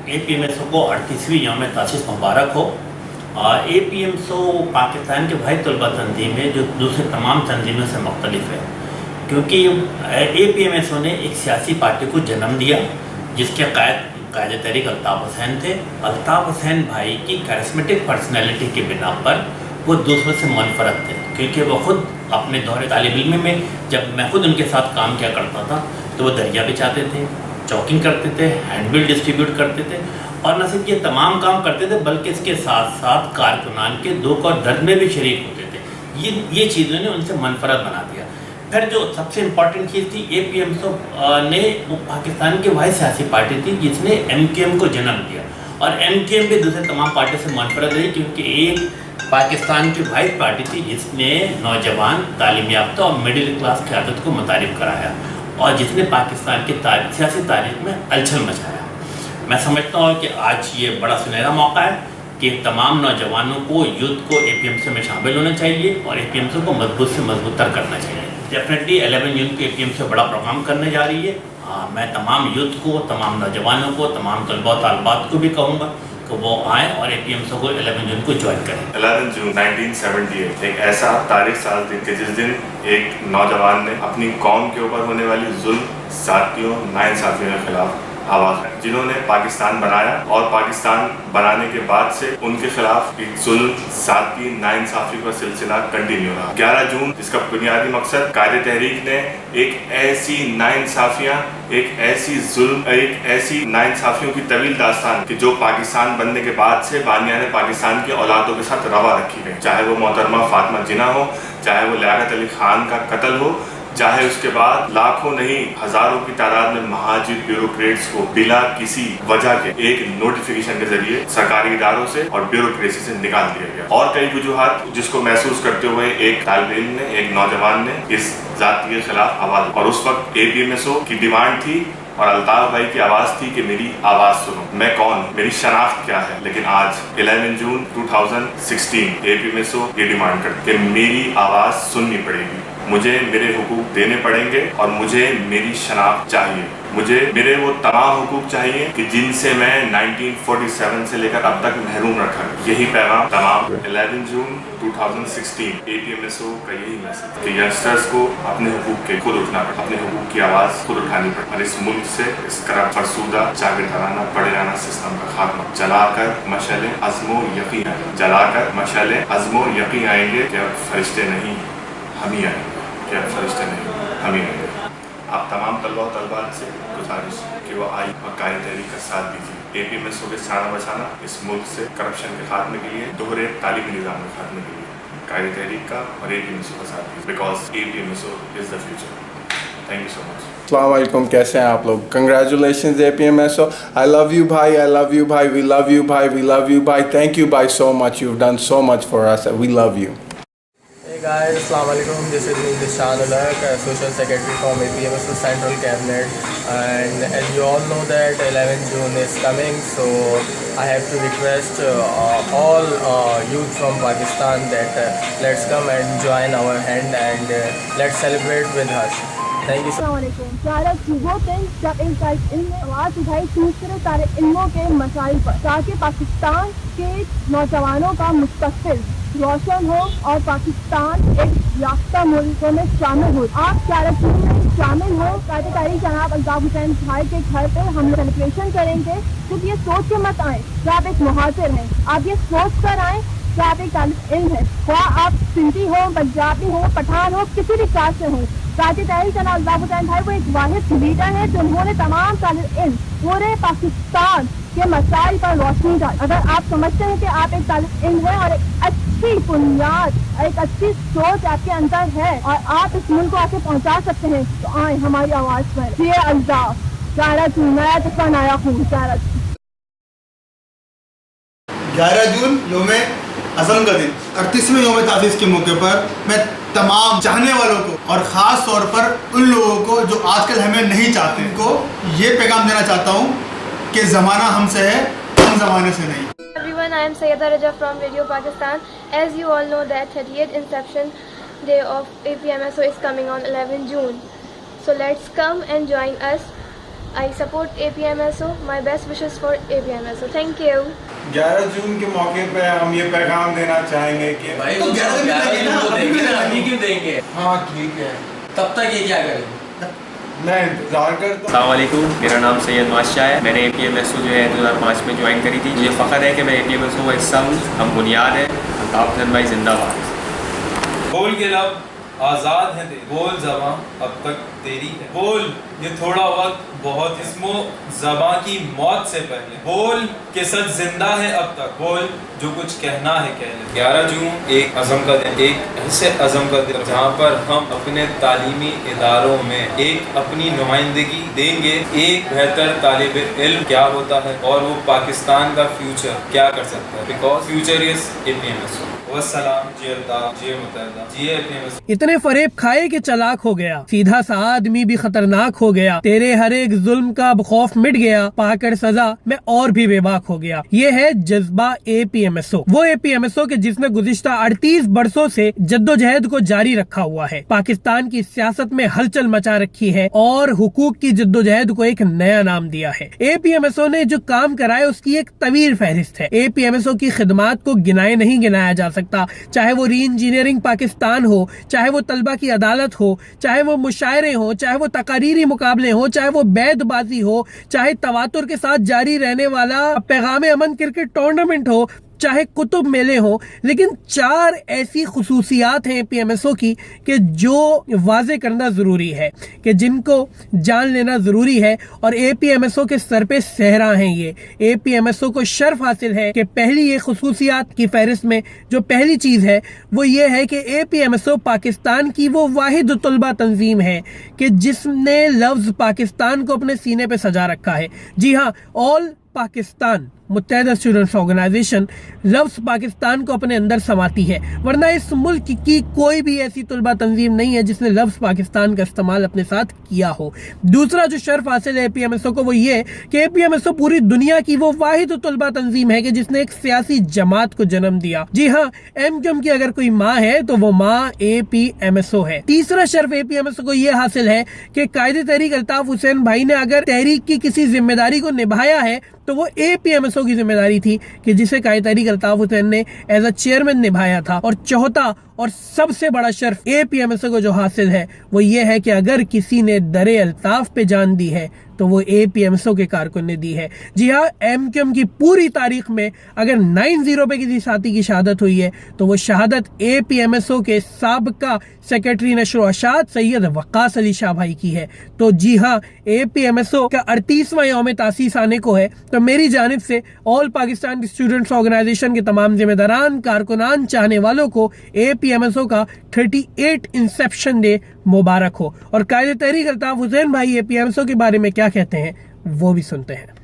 APMSO को 38वीं यौम तासीस मुबारक हो। APMSO पाकिस्तान के भाई तलबा तंजीम है जो दूसरे तमाम तंजीमों से मुख्तलिफ है, क्योंकि APMSO ने एक सियासी पार्टी को जन्म दिया जिसके कायद तहरीक अल्ताफ़ हुसैन थे। अल्ताफ़ हुसैन भाई की कैरिस्मेटिक पर्सनैलिटी के बिना पर वो दूसरों से मुनफरद थे, क्योंकि वो ख़ुद अपने दौरे तालिब इल्म में जब मैं ख़ुद उनके साथ काम किया करता था तो वो दरिया बिछाते थे, चॉकिंग करते थे, हैंडबिल डिस्ट्रीब्यूट करते थे और न सिर्फ ये तमाम काम करते थे बल्कि इसके साथ साथ कारकुनान के दुख और दर्द में भी शरीक होते थे। ये चीज़ों ने उनसे मुनफरद बना दिया। फिर जो सबसे इम्पॉर्टेंट चीज़ थी, APMSO ने पाकिस्तान की वाहिद सियासी पार्टी थी जिसने MQM को जन्म दिया, और MQM भी दूसरे तमाम पार्टियों से मुनफरद रही, क्योंकि एक पाकिस्तान की वाहिद पार्टी थी जिसने नौजवान, तालीम याफ्ता और मिडिल क्लास क़यादत को मुतारिफ कराया और जिसने पाकिस्तान की सियासी तारीख में हलचल मचाया। मैं समझता हूँ कि आज ये बड़ा सुनहरा मौका है कि तमाम नौजवानों को, यूथ को APMSO में शामिल होना चाहिए और APMSO को मजबूत से मजबूत तर करना चाहिए। डेफिनेटली 11 जून को APMSO बड़ा प्रोग्राम करने जा रही है। मैं तमाम यूथ को, तमाम नौजवानों को, तमाम तलबा और तालिबात को भी कहूँगा कि वो आएँ और APMSO को 11 जून को ज्वाइन करें। 11 जून 1978 एक ऐसा तारीख साज दिन के जिस दिन एक नौजवान ने अपनी कौम के ऊपर होने वाली जुल्म, ज़ातियों, नाइंसाफ़ियों के खिलाफ आवाज़, जिन्होंने पाकिस्तान बनाया और पाकिस्तान बनाने के बाद से उनके खिलाफ एक जुल्म, ज़ाती, नाइंसाफ़ी का सिलसिला कंटिन्यू रहा। 11 जून जिसका बुनियादी मकसद कायदे तहरीक ने एक ऐसी नाइंसाफ़ियाँ, एक ऐसी नाइंसाफ़ियों की तवील दास्तान कि जो पाकिस्तान बनने के बाद से बानियाने पाकिस्तान की औलादों के साथ रवा रखी गई, चाहे वो मोहतरमा फ़ातिमा जिन्ना हो, चाहे वो लियाकत अली ख़ान का कत्ल हो, चाहे उसके बाद लाखों नहीं हजारों की तादाद में महाजिर ब्यूरोक्रेट्स को बिला किसी वजह के एक नोटिफिकेशन के जरिए सरकारी इदारों से और ब्यूरोक्रेसी से निकाल दिया गया, और कई वजूहात जिसको महसूस करते हुए एक तालिब इल्म ने, एक नौजवान ने इस जाति के खिलाफ आवाज, और उस वक्त APMSO की डिमांड थी और अल्ताफ भाई की आवाज़ थी कि मेरी आवाज़ सुनो, मैं कौन, मेरी शनाख्त क्या है। लेकिन आज 11 जून 2016 APMSO ये डिमांड करती है कि मेरी आवाज़ सुननी पड़ेगी, मुझे मेरे हुकूक देने पड़ेंगे और मुझे मेरी शनाख्त चाहिए, मुझे मेरे वो तमाम हुकूक चाहिए कि जिनसे मैं 1947 से लेकर अब तक महरूम रखा। यही पैगाम तमाम 11 जून 2016 APMSO का यही मैसेज कि यंगस्टर्स को अपने हुकूक के खुद उठना पड़े, अपने हुकूक की आवाज़ खुद उठानी पड़े और इस मुल्क से इस करप्ट, फरसूदा, जागीरदाराना, पड़ेराना सिस्टम का खात्मा जलाकर मशाले अज़्मो यकीन आएंगे, जलाकर मशाले अज़्मो यकीन आएंगे कि अब फरिश्ते नहीं हम ही आएंगे, कि अब फरिश्ते नहीं हम ही आएंगे। आप तमाम तलबा और तलबात से गुजारिश कि वो आई और कायदे तहरीक का साथ दीजिए। APMSO के साना बचाना इस मुल्क से करप्शन के खात्मे के लिए, दोहरे तालीमी निज़ाम के खात्मे के लिए कायदे तहरीक का और APMSO का साथ दीजिए, because APMSO is the future. Thank you so much. अस्सलाम वालेकुम, कैसे हैं आप लोग? Congratulations APMSO, I love you भाई, आई लव यू भाई, वी लव यू भाई, वी लव यू भाई, थैंक यू भाई so much, you've done so much for us, we love you. Guys, Assalamualaikum. This is me, Dishan Ulaq, Social Secretary from APMSO Central Cabinet, and as you all know that 11 June is coming, so I have to request all youth from Pakistan that let's come and join our hand and let's celebrate with us. Thank you so much. वो दिन जब एक तालिब इल्म ने आवाज़ उठाई दूसरे तालिब इल्मों के मसाइल पर, ताकि पाकिस्तान के नौजवानों का मुस्तकबिल रोशन हो और पाकिस्तान एक याफ्ता मुल्कों में शामिल हो। आप 11 जून में शामिल हो। कायदे तारीख जनाब अल्ताफ हुसैन भाई के घर पे हम सेलिब्रेशन करेंगे। सिर्फ ये सोच के मत आए कि आप एक मुहाजिर हैं, आप ये सोच कर आए कि आप एक तालिब इल्म है, ख्वाह आप सिंधी हो, पंजाबी हो, पठान हो, किसी भी कास्ट से हो। कायदे तारीख जनाब अल्ताफ हुसैन भाई वो एक वाहिद लीडर है जिन्होंने तमाम तालिब इल्म पूरे पाकिस्तान के मसाइल पर रोशनी डाली। अगर आप समझते हैं कि आप एक तालिब इल्म है और एक अच्छी बुनियाद, एक अच्छी सोच आपके अंदर है और आप इस मुल्क को आके पहुंचा सकते हैं, तो आए हमारी आवाज़ पर। ये अल्ताफ 11 जून नया तूफा नया खून। 11 जून योम अज़म का दिन, 38वें योम तासीस के मौके पर मैं तमाम चाहने वालों को और ख़ास तौर पर उन लोगों को जो आजकल हमें नहीं चाहते, उनको ये पैगाम देना चाहता हूँ कि ज़माना हमसे है, हम ज़माने से नहीं। Everyone, I am Sayyida Raja from Radio Pakistan. As you all know that 38th inception day of APMSO is coming on 11 June. So let's come and join us I support APMSO. My best wishes for APMSO. Thank you. 11 जून के मौके पे हम ये पैगाम देना चाहेंगे कि भाई तो 11 जून को देंगे ना, अभी क्यों देंगे? हाँ ठीक है, तब तक ये क्या करेंगे? मैं इंतज़ार करता हूँ। अस्सलाम वालेकुम, मेरा नाम सैयद माशाह है। मैंने APMSO जो है 2005 में ज्वाइन करी थी। मुझे फ़ख्र है कि मैं APMSO का हिस्सा हूँ। हम बुनियाद हैं। अल्ताफ़ हुसैन भाई जिंदाबाद। बोल के लब आज़ाद है तेरी, बोल ज़बां अब तक तेरी है, बोल ये थोड़ा वक्त बहुत इसमो ज़बां की मौत से पहले, बोल के सच जिंदा है अब तक, बोल जो कुछ कहना है कह ले। 11 जून एक अज़म का दिन, एक ऐसे अज़म का दिन जहाँ पर हम अपने तालीमी इदारों में एक अपनी नुमाइंदगी देंगे। एक बेहतर तालिब इल्म क्या होता है और वो पाकिस्तान का फ्यूचर क्या कर सकता है, बिकॉज फ्यूचर इज APMSO। वस्सलाम, जी अल्ताफ़, जी मुत्तहदा, जी APMSO। इतने फरेब खाए कि चालाक हो गया, सीधा सा आदमी भी खतरनाक हो गया, तेरे हर एक जुल्म का अब खौफ मिट गया, पाकर सजा मैं और भी बेबाक हो गया। ये है जज्बा APMSO, वो APMSO के जिसने गुज़िश्ता 38 बरसों से जद्दोजहद को जारी रखा हुआ है, पाकिस्तान की सियासत में हलचल मचा रखी है और हुकूक की जद्दोजहद को एक नया नाम दिया है। APMSO ने जो काम करा है उसकी एक तवील फहरिस्त है। APMSO की खिदमात को गिनाए नहीं गिनाया जा सकता, चाहे वो री इंजीनियरिंग पाकिस्तान हो, चाहे वो तलबा की अदालत हो, चाहे वो मुशायरे हो, चाहे वो तकारीरी मुकाबले हो, चाहे वो बैदबाजी हो, चाहे तवातुर के साथ जारी रहने वाला पैगाम अमन क्रिकेट टूर्नामेंट हो, चाहे कुतुब मेले हो, लेकिन 4 ऐसी खुसूसियात हैं APMSO की कि जो वाज़े करना ज़रूरी है, कि जिनको जान लेना ज़रूरी है। और APMSO के सर पे सहरा हैं ये। APMSO को शर्फ हासिल है कि पहली ये खुसूसियात की फहरिस्त में जो पहली चीज़ है वो ये है कि APMSO पाकिस्तान की वो वाहिद तलबा तंजीम है कि जिसने लफ्ज़ पाकिस्तान को अपने सीने पे सजा रखा है। जी हाँ, ऑल पाकिस्तान मुत्तहदा स्टूडेंट्स ऑर्गेनाइजेशन लफ्ज़ पाकिस्तान को अपने अंदर समाती है, वरना इस मुल्क की कोई भी ऐसी तलबा तंजीम नहीं है जिसने लफ्ज़ पाकिस्तान का इस्तेमाल अपने साथ किया हो। दूसरा जो शर्फ हासिल है APMSO को वो ये कि APMSO पूरी दुनिया की वो वाहिद तलबा तंजीम है कि जिसने एक सियासी जमात को जन्म दिया। जी हाँ, MQM की अगर कोई माँ है तो वो माँ APMSO है। तीसरा शर्फ APMSO को ये हासिल है कि कायदे तहरीक अल्ताफ़ हुसैन भाई ने अगर तहरीक की किसी जिम्मेदारी को निभाया है तो वो APMSO की जिम्मेदारी थी कि जिसे कायदे तहरीक अल्ताफ़ हुसैन ने एज अ चेयरमैन निभाया था। और चौथा और सबसे बड़ा शर्फ APMSO को जो हासिल है वो ये है कि अगर किसी ने दरे अल्ताफ़ पे जान दी है तो वो APMSO के कारकुन ने दी है। जी हाँ, MQM की पूरी तारीख में अगर 9/0 पे किसी साथी की शहादत हुई है तो वो शहादत APMSO के साबका सेक्रेटरी नशर अशात सैयद वक्कास अली शाह भाई की है। तो जी हाँ, APMSO का 38वां यौम तासीस आने को है, तो मेरी जानिब से ऑल पाकिस्तान स्टूडेंट्स ऑर्गेनाइजेशन के तमाम जिम्मेदारान, कारकुनान, चाहने वालों को APMSO का 38 इंसेप्शन डे मुबारक हो। और कायदे तहरीक अल्ताफ़ हुसैन भाई APMSO के बारे में क्या कहते हैं वो भी सुनते हैं।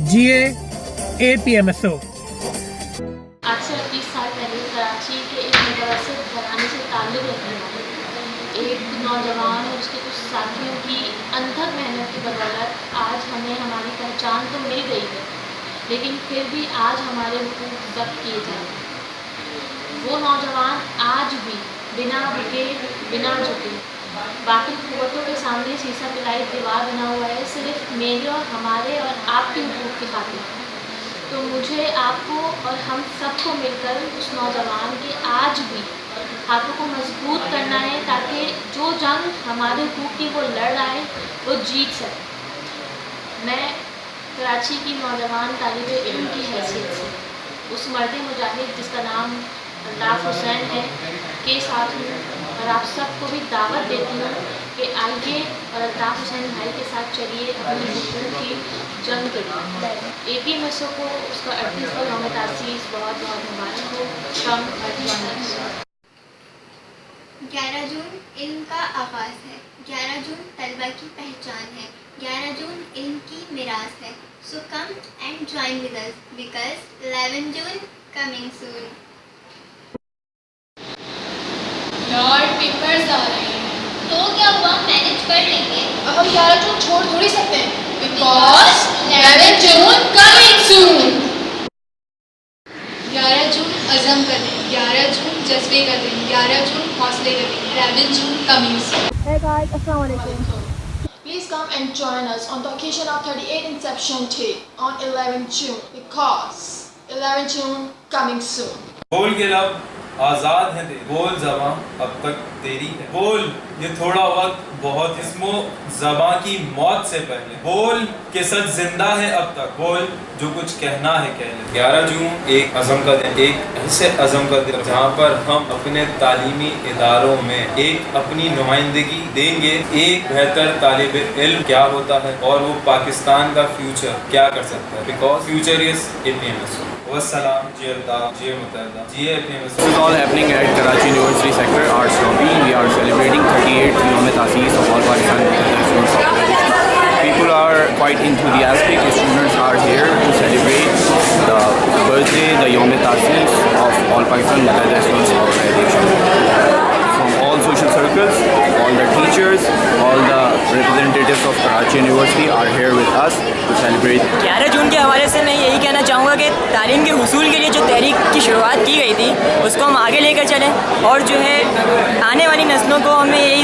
जिए APMSO। आज से 30 साल पहले कराची के एक मुतवस्सित घराने से ताल्लुक़ रखने वाले एक नौजवान और उसके कुछ साथियों की अनथक मेहनत की बदौलत आज हमें हमारी पहचान तो मिल गई है, लेकिन फिर भी आज हमारे हुकूक ज़ब्त किए जा रहे हैं। वो नौजवान आज भी बिना रुके, बिना झुके, बाकी कुव्वतों के सामने शीशा पिलाई दीवार बना हुआ है, सिर्फ मेरे और हमारे और आपके हुकूक की खातिर। तो मुझे, आपको और हम सबको मिलकर उस नौजवान के आज भी हाथों को मजबूत करना है ताकि जो जंग हमारे हुकूक की वो लड़ रहा है वो जीत सके। मैं कराची की नौजवान तालिब इल्म की हैसियत से उस मर्द मुजाहिद जिसका नाम अल्ताफ़ हुसैन है के साथ हूँ और आप सबको भी दावत देती हूँ कि आइए और अल्ताफ़ हुसैन भाई के साथ चलिए अपनी हुकूक की जंग के लिए। APMSO को उसका 38वां यौम तासीस बहुत बहुत मुबारक हो। फ्रॉम 11 जून इल्म का आगाज़ है, 11 जून तलबा की पहचान है, 11 जून इल्म की मिरास है। So come and join with us because 11 June coming soon. यार पेपर्स आ रहे हैं तो क्या हुआ, मैनेज कर लेंगे। अब हम 11 जून छोड़ थोड़ी सकते हैं बिकॉज 11 जून कमिंग सून। 11 जून अज़म कर दें, 11 जून जज्बे कर दें, 11 जून हौसले कर दें, 11 June coming soon. Hey guys, Assalamualaikum. Please come and join us on the occasion of 38th Inception Day on 11 June because 11 June coming soon. बोल के लब आज़ाद है तेरी, बोल ज़बां अब तक तेरी है, बोल ये थोड़ा वक्त बहुत इसमो ज़बां की मौत से पहले, बोल के सच जिंदा है अब तक, बोल जो कुछ कहना है कह ले। 11 जून एक अज़म का दिन, एक ऐसे अज़म का दिन जहाँ पर हम अपने तालीमी इदारों में एक अपनी नुमाइंदगी देंगे। एक बेहतर तालिब इल्म क्या होता है और वो पाकिस्तान का फ्यूचर क्या कर सकता है, बिकॉज फ्यूचर इज APMSO। वस्सलाम, जी अल्ताफ़, जी मुतहदा, जी APMSO। This is all happening at Karachi University Sector Arts Lobby. We are celebrating 38th Yom Ta'sis of All Pakistan Students of Graduation. People are quite enthusiastic. The students are here to celebrate the birthday, the Yom Ta'sis of All Pakistan Students of Graduation. From all social circles, all the teachers, all the representatives of Karachi University are here with us to celebrate. 11 जून के हवाले से मैं यही कहना चाहूँगा कि तालीम के हुसूल के लिए जो तहरीक की शुरुआत की गई थी उसको हम आगे लेकर चलें और जो है आने वाली नस्लों को हमें यही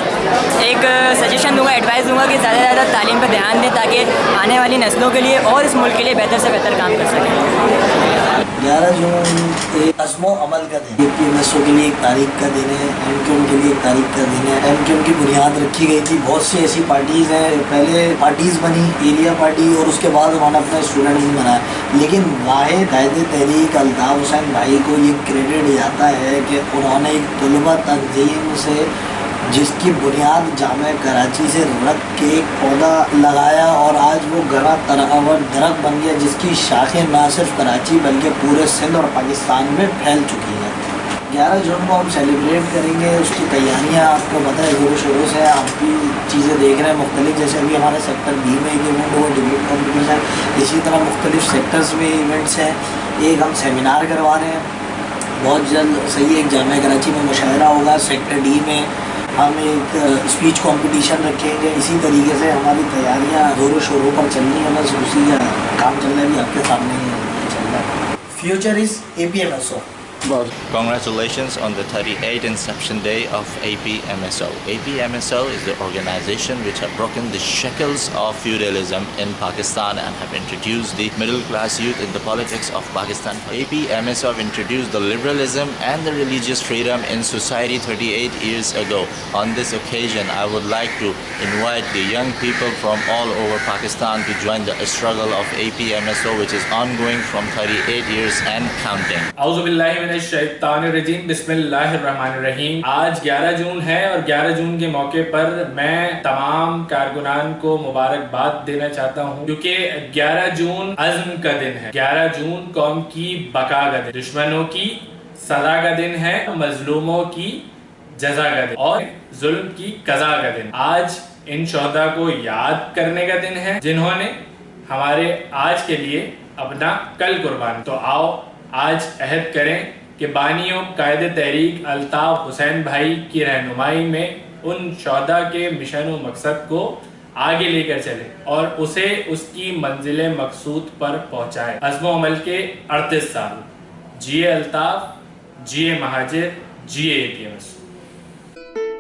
एक सजेशन दूंगा, एडवाइस दूंगा कि ज़्यादा से ज़्यादा तालीम पर ध्यान दें ताकि आने वाली नस्लों के लिए और इस मुल्क के लिए बेहतर से बेहतर काम कर सकें। 11 जून एक अज़्मो अमल का दिन, APMSO के लिए एक तारीख का दिन है, MQM के लिए एक तारीख का दिन है। MQM की बुनियाद रखी गई थी, बहुत सी ऐसी पार्टीज़ हैं, पहले पार्टीज़ बनी, एरिया पार्टी, और उसके बाद उन्होंने अपना स्टूडेंट नहीं बनाया, लेकिन वाहिद कायदे तहरीक अल्ताफ़ हुसैन भाई को ये क्रेडिट जाता है कि उन्होंने एक तलबा तंजीम से जिसकी बुनियाद जामे कराची से रख के एक पौधा लगाया और आज वो घना तरावर दरख्त बन गया जिसकी शाखें ना सिर्फ कराची बल्कि पूरे सिंध और पाकिस्तान में फैल चुकी हैं। 11 जून को हम सेलिब्रेट करेंगे, उसकी तैयारियां आपको पता है ज़ोरों शोरों से, आप भी चीज़ें देख रहे हैं मुख्तलिफ, जैसे अभी हमारे सेक्टर B में एक इवेंट हुआ, डिबेट कॉम्पिटिशन, इसी तरह मुख्तलिफ सेक्टर्स में इवेंट्स हैं। एक हम सेमिनार करवा रहे हैं बहुत जल्द, सही एक जामिया कराची में मुशायरा होगा, सेक्टर D में हम एक स्पीच कंपटीशन रखेंगे। इसी तरीके से हमारी तैयारियां ज़ोरों शोरों पर चल रही हैं, बस उसी का काम चल रहा है, भी आपके सामने चल रहा है। Future is APMSO। Congratulations on the 38th inception day of APMSO. APMSO is the organization which have broken the shackles of feudalism in Pakistan and have introduced the middle class youth in the politics of Pakistan. APMSO have introduced the liberalism and the religious freedom in society 38 years ago. On this occasion, I would like to invite the young people from all over Pakistan to join the struggle of APMSO, which is ongoing from 38 years and counting. शैतान रजीम, बिस्मिल्लाह रहमान रहीम। आज 11 जून है और 11 जून के मौके पर मैं तमाम कारकुनान को मुबारकबाद देना चाहता हूँ क्योंकि 11 जून अज़्म का दिन है। 11 जून कौम की बका का दिन, दुश्मनों की सजा का दिन है, मजलूमों की जजा का दिन और जुल्म की कज़ा का दिन। आज इन शोहदा को याद करने का दिन है जिन्होंने हमारे आज के लिए अपना कल कुर्बान। तो आओ आज अहद करें कि बानियों कायदे तहरीक अल्ताफ़ हुसैन भाई की रहनुमाई में उन शोहदा के मिशन व मकसद को आगे लेकर चले और उसे उसकी मंजिल मकसूद पर पहुंचाए। अज़्म अमल के 38 साल। जिए अल्ताफ़, जिए महाजिर, जिए APMSO।